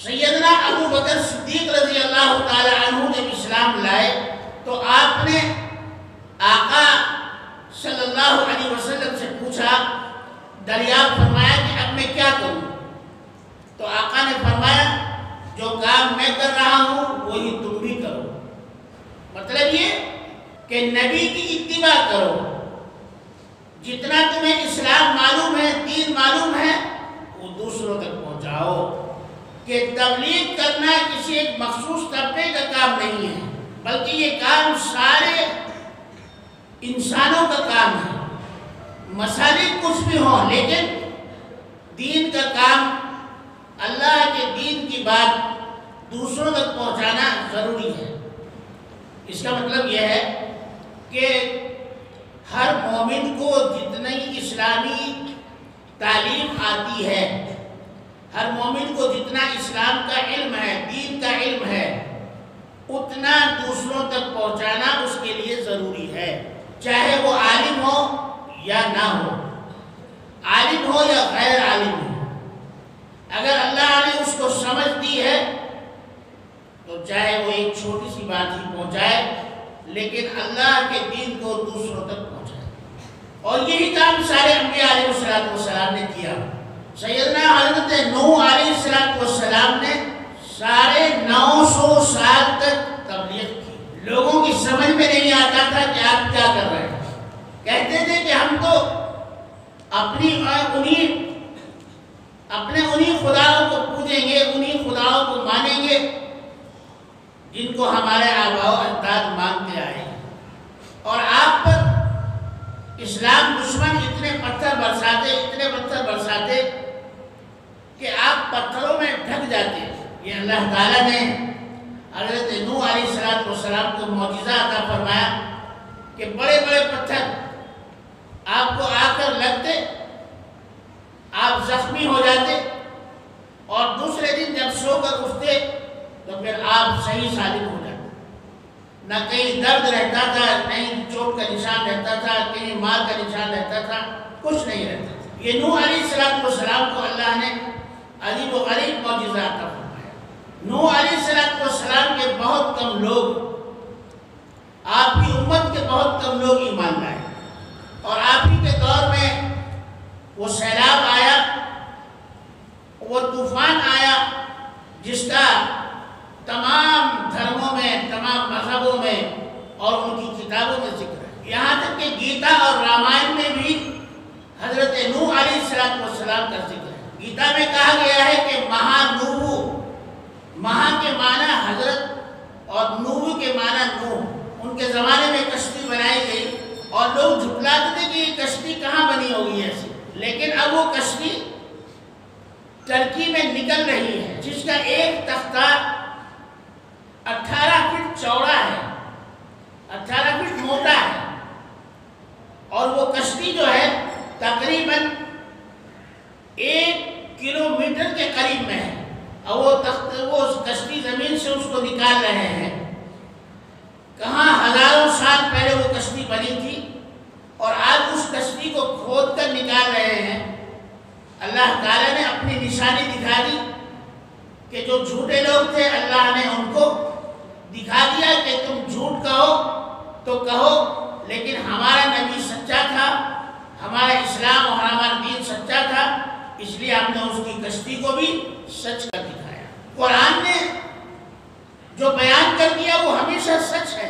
سیدنا ابو بکر صدیق رضی اللہ تعالی عنہ جب اسلام لائے تو آپ نے آقا صلی اللہ علیہ وسلم سے پوچھا، دریافت فرمایا کہ اب میں کیا کروں؟ تو آقا نے فرمایا جو کام میں کر رہا ہوں وہی تم بھی کرو۔ مطلب یہ کہ نبی کی اتباع کرو، جتنا تمہیں اسلام معلوم ہے، دین معلوم ہے، وہ دوسروں تک پہنچاؤ۔ کہ تبلیغ کرنا کسی ایک مخصوص طبقے کا کام نہیں ہے، بلکہ یہ کام سارے انسانوں کا کام ہے۔ مسالک کچھ بھی ہوں لیکن دین کا کام، اللہ کے دین کی بات دوسروں تک پہنچانا ضروری ہے۔ اس کا مطلب یہ ہے کہ ہر مومن کو جتنی اسلامی تعلیم آتی ہے، ہر مومن کو جتنا اسلام کا علم ہے، دین کا علم ہے، اتنا دوسروں تک پہنچانا اس کے لیے ضروری ہے، چاہے وہ عالم ہو یا نہ ہو، عالم ہو یا غیر عالم ہو۔ اگر اللہ نے اس کو سمجھ دی ہے تو چاہے وہ ایک چھوٹی سی بات ہی پہنچائے، لیکن اللہ کے دین کو دوسروں تک پہنچائے۔ اور یہی کام سارے انبیاء علیہ السلام نے کیا۔ سیدنا حضرت نوح علیہ السلام نے سارے 900 سال تک تبلیغ کی۔ لوگوں کی سمجھ میں نہیں آتا تھا کہ آپ کیا کر رہے ہیں۔ کہتے تھے کہ ہم تو اپنے انہی خداؤں کو پوجیں گے، انہی خداؤں کو مانیں گے جن کو ہمارے آباء و اجداد مانتے آئے ہیں۔ اور آپ پر اسلام دشمن اتنے پتھر برساتے کہ آپ پتھروں میں ڈھک جاتے۔ یہ اللہ تعالیٰ نے حضرت نوح علیہ السلام کو معجزہ عطا فرمایا کہ بڑے بڑے پتھر آپ کو آ کر لگتے، آپ زخمی ہو جاتے، اور دوسرے دن جب سو کر اٹھتے تو پھر آپ صحیح سالم ہو جاتے۔ نہ کہیں درد رہتا تھا، نہیں چوٹ کا نشان رہتا تھا، کہیں مار کا نشان رہتا تھا، کچھ نہیں رہتا تھا۔ یہ نوح علیہ السلام کو اللہ نے عجیب و غریب معجزہ عطا فرمایا۔ نوح علیہ السلام کے بہت کم لوگ، آپ کی امت کے بہت کم لوگ ایمان لائے، اور آپ ہی کے دور میں وہ سیلاب آیا، وہ طوفان آیا، جس کا تمام دھرموں میں، تمام مذہبوں میں اور ان کی کتابوں میں ذکر ہے۔ یہاں تک کہ گیتا اور رامائن میں بھی حضرت نوح علیہ السلام کا ذکر ہے۔ گیتا میں کہا گیا ہے کہ مہانوح، مہا کے معنی حضرت اور نوح کے معنی نوح۔ ان کے زمانے میں کشتی بنائی گئی اور لوگ جھٹلاتے تھے کہ یہ کشتی کہاں بنی ہوگی ایسی، لیکن اب وہ کشتی ترکی میں نکل رہی ہے، جس کا ایک تختہ 18 فٹ چوڑا ہے، 18 فٹ موٹا ہے، اور وہ کشتی جو ہے تقریباً 1 کلومیٹر کے قریب میں ہے، اور وہ کشتی زمین سے اس کو نکال رہے ہیں۔ کہاں ہزاروں سال پہلے وہ کشتی بنی تھی، اور آج اس کشتی کو کھود کر نکال رہے ہیں۔ اللہ تعالیٰ نے اپنی نشانی دکھا دی کہ جو جھوٹے لوگ تھے، اللہ نے ان کو دکھا دیا کہ تم جھوٹ کہو تو کہو، لیکن ہمارا نبی سچا تھا، ہمارا اسلام اور ہمارا دین سچا تھا، اس لیے ہم نے اس کی کشتی کو بھی سچ کر دکھایا۔ قرآن نے جو بیان کر دیا وہ ہمیشہ سچ ہے۔